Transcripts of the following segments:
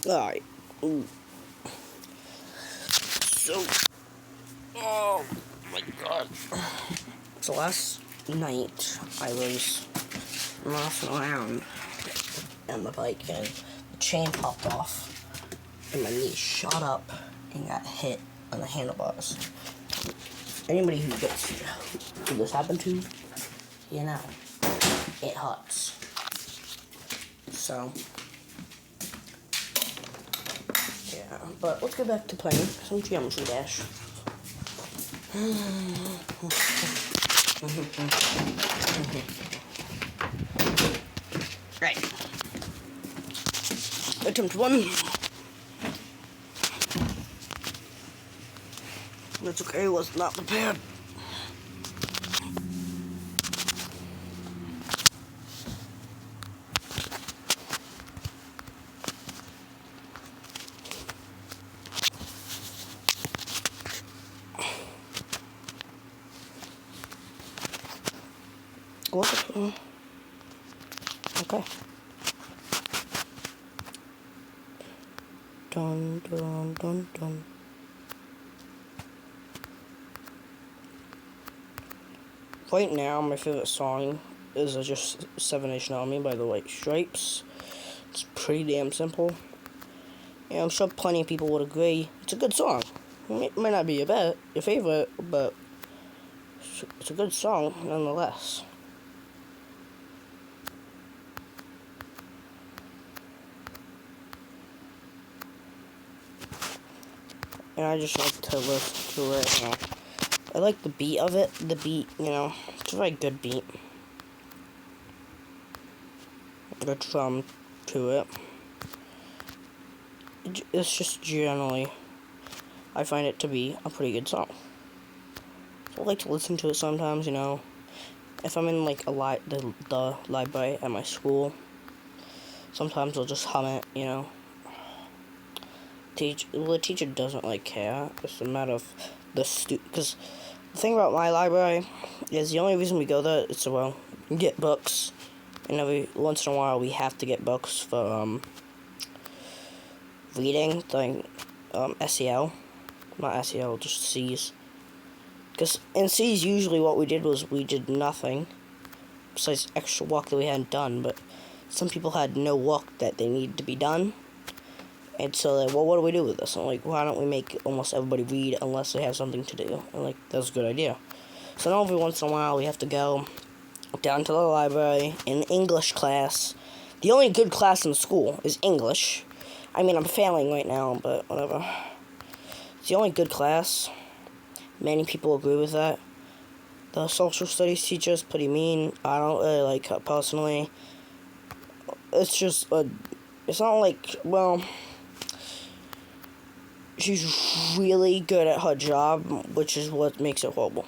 Alright. So, oh my god. So last night, I was messing around on the bike and the chain popped off and my knee shot up and got hit on the handlebars. Anybody who this happened to, you know, it hurts. So, yeah, but let's get back to playing some Geometry Dash. Right. Attempt 1. That's okay, was not prepared. Okay. Dun dun dun dun. Right now, my favorite song is just 7 Nation Army by the White Stripes. It's pretty damn simple. Yeah, I'm sure plenty of people would agree. It's a good song. It might not be your favorite, but it's a good song nonetheless. And I just like to listen to it. I like the beat of it. The beat, it's a very good beat. Good drum to it. It's just generally, I find it to be a pretty good song. So I like to listen to it sometimes, If I'm in like the library at my school, sometimes I'll just hum it, The teacher doesn't like care. It's a matter of the because the thing about my library is the only reason we go there is to get books, and every once in a while we have to get books for reading, like SEL, not SEL, just C's. Because in C's usually what we did was we did nothing besides extra work that we hadn't done, but some people had no work that they needed to be done. And so, well, what do we do with this? I'm like, why don't we make almost everybody read unless they have something to do? And, that's a good idea. So now every once in a while, we have to go down to the library in English class. The only good class in school is English. I mean, I'm failing right now, but whatever. It's the only good class. Many people agree with that. The social studies teacher is pretty mean. I don't really like her personally. It's just, it's not like, she's really good at her job, which is what makes it horrible.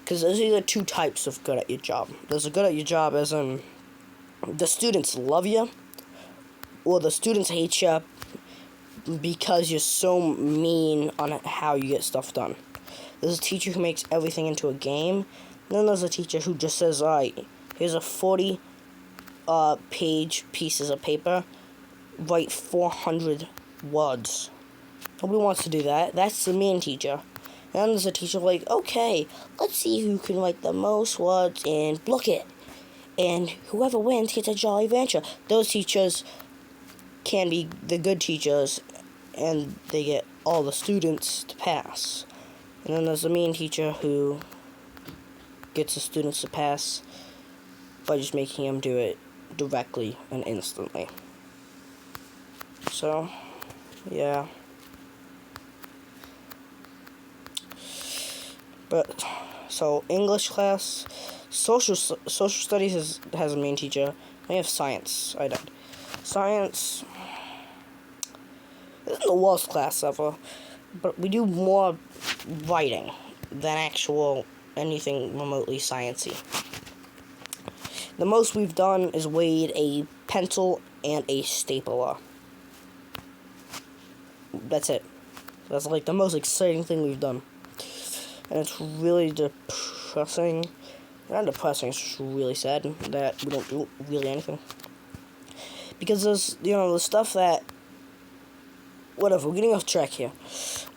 Because there's either two types of good at your job. There's a good at your job as in the students love you, or the students hate you because you're so mean on how you get stuff done. There's a teacher who makes everything into a game. And then there's a teacher who just says, alright, here's a 40 page pieces of paper. Write 400 words. Nobody wants to do that. That's the mean teacher. And then there's a teacher like, okay, let's see who can write the most words and book it. And whoever wins gets a Jolly Rancher. Those teachers can be the good teachers, and they get all the students to pass. And then there's the mean teacher who gets the students to pass by just making them do it directly and instantly. So, yeah. But, so, English class, social studies has a main teacher. We have science. I died. Science isn't the worst class ever, but we do more writing than actual anything remotely sciencey. The most we've done is weighed a pencil and a stapler. That's it. That's the most exciting thing we've done. And it's really depressing Not depressing. It's just really sad that we don't do really anything. Because there's, the stuff that... Whatever, we're getting off track here.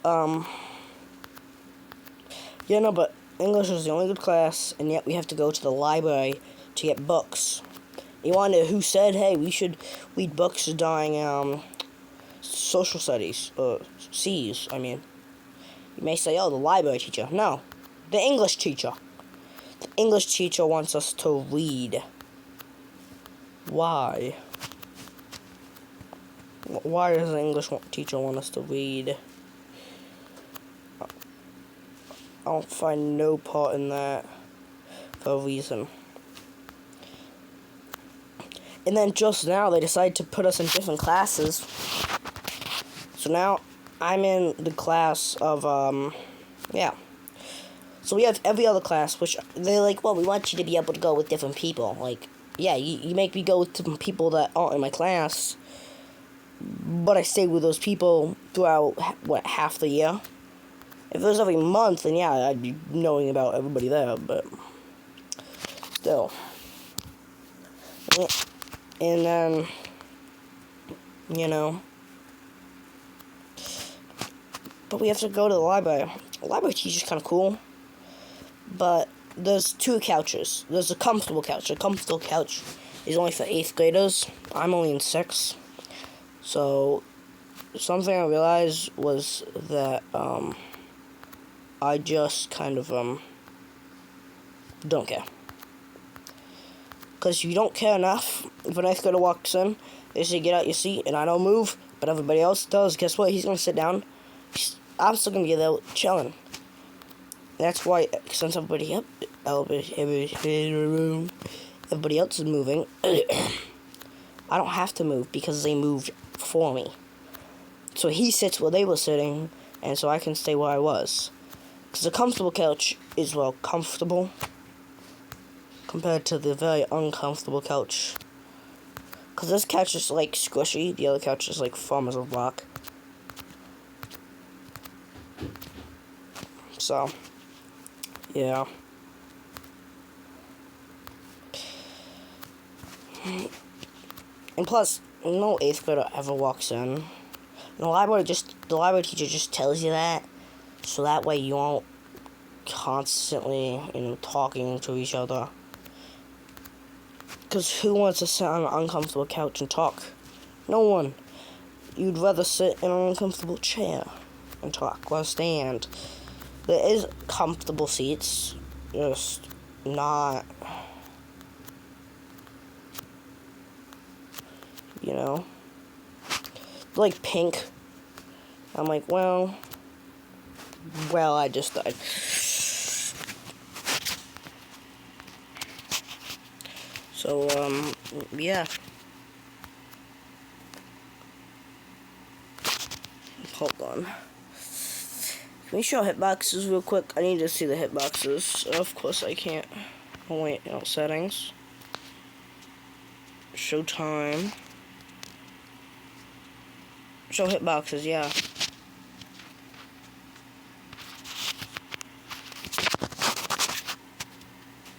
Yeah, no, but English is the only good class, and yet we have to go to the library to get books. You wonder who said, hey, we should read books during, social studies, or C's, I mean. You may say, oh, the library teacher. No, the English teacher. The English teacher wants us to read. Why? Why does the English teacher want us to read? I don't find no part in that for a reason. And then just now they decided to put us in different classes. So now I'm in the class of, yeah. So we have every other class, which they're like, well, we want you to be able to go with different people. Like, yeah, you make me go with different people that aren't in my class. But I stay with those people throughout, half the year? If it was every month, then yeah, I'd be knowing about everybody there, but still. And then, but we have to go to the library. The library teacher's kind of cool, but there's two couches. There's a comfortable couch. A comfortable couch is only for 8th graders. I'm only in 6th. So, something I realized was that, I just kind of, don't care. Because if you don't care enough, if an 8th grader walks in, they say get out your seat, and I don't move, but everybody else does, guess what? He's going to sit down. I'm still going to be there chilling. That's why, since everybody else is moving, I don't have to move because they moved for me. So he sits where they were sitting, and so I can stay where I was. Because a comfortable couch is, well, comfortable compared to the very uncomfortable couch. Because this couch is, like, squishy. The other couch is, like, Farmers of Rock. So, yeah. And plus, no 8th grader ever walks in. The library teacher just tells you that, so that way you won't constantly, talking to each other. Because who wants to sit on an uncomfortable couch and talk? No one. You'd rather sit in an uncomfortable chair and talk, or stand. There is comfortable seats, just not, like pink. I'm like, well, I just died. So, yeah. Hold on. Can we show hitboxes real quick? I need to see the hitboxes. Of course I can't. Oh wait, settings. Show time. Show hitboxes, yeah.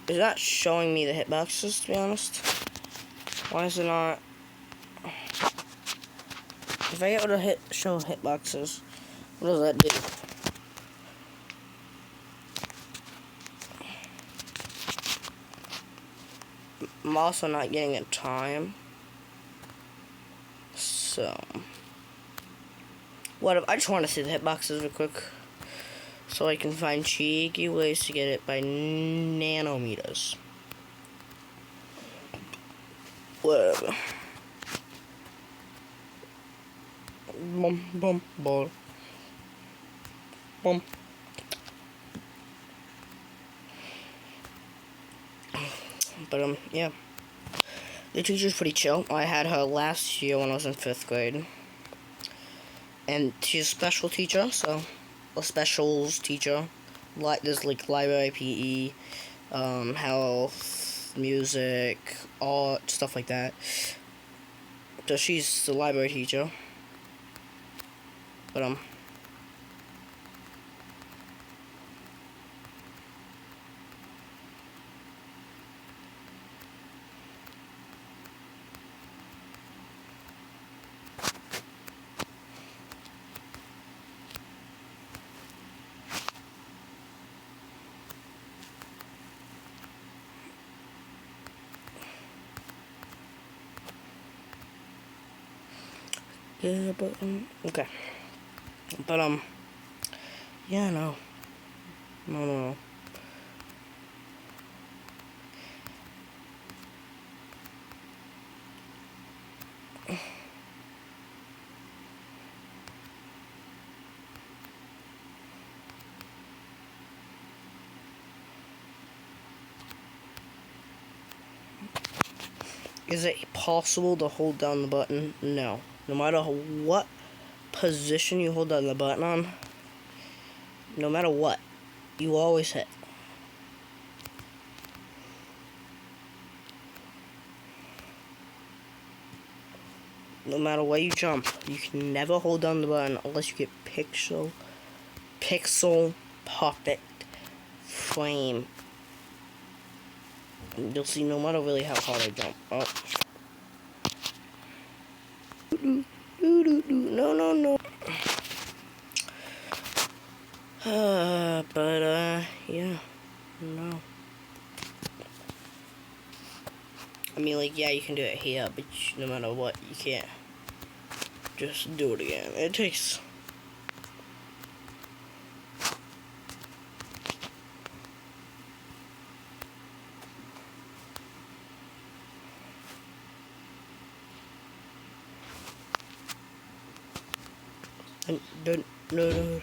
It's not showing me the hitboxes, to be honest. Why is it not? If I go to show hitboxes, what does that do? I'm also not getting a time. So, I just want to see the hitboxes real quick, so I can find cheeky ways to get it by nanometers. Whatever. Bum bum ball. Bum. But yeah. The teacher's pretty chill. I had her last year when I was in 5th grade. And she's a special teacher, so a specials teacher. There's like library, PE, health, music, art, stuff like that. So she's the library teacher. But Yeah, but, okay. But, yeah, no. No. Is it possible to hold down the button? No. No matter what position you hold down the button on, no matter what, you always hit. No matter where you jump, you can never hold down the button unless you get pixel perfect frame. You'll see no matter really how hard I jump. Oh. No. Yeah. No. I mean, like, yeah, you can do it here, but no matter what, you can't just do it again. It takes... No.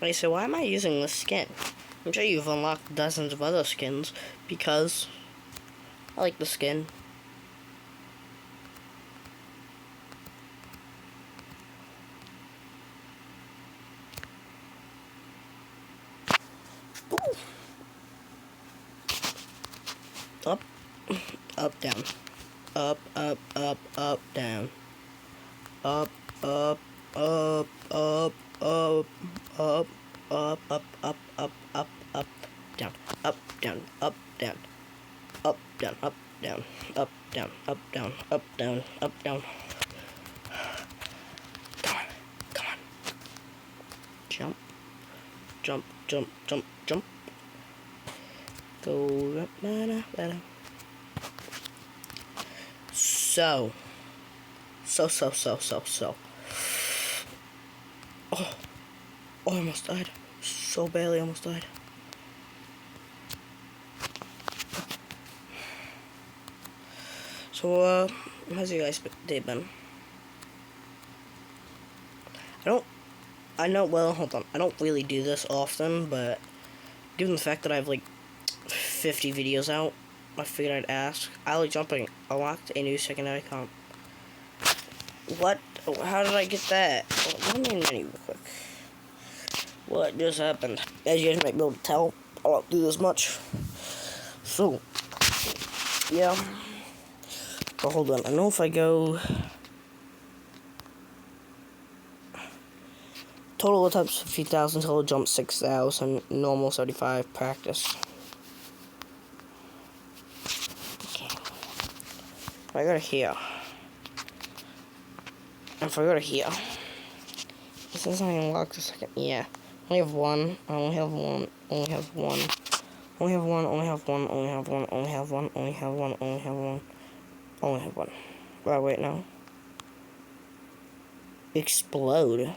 Wait, so why am I using this skin? I'm sure you've unlocked dozens of other skins, because I like the skin. Ooh. Up, down. Up, down. Up, down. Up, down. Come on. Jump. Go. So. Oh, I almost died. So barely almost died. So, how's your guys' day been? Hold on. I don't really do this often, but given the fact that I have like 50 videos out, I figured I'd ask. I like jumping. Unlocked a new secondary comp. What? How did I get that? Let me menu real quick. What just happened? As you guys might be able to tell, I don't do this much. So, yeah. But hold on. I know if I go... Total attempts 50,000, total jump 6,000, normal 35, practice. Okay. If I go to here. If I go to here. This isn't even locked a second. Yeah. I only have one. Only have one. Wait, no. Explode.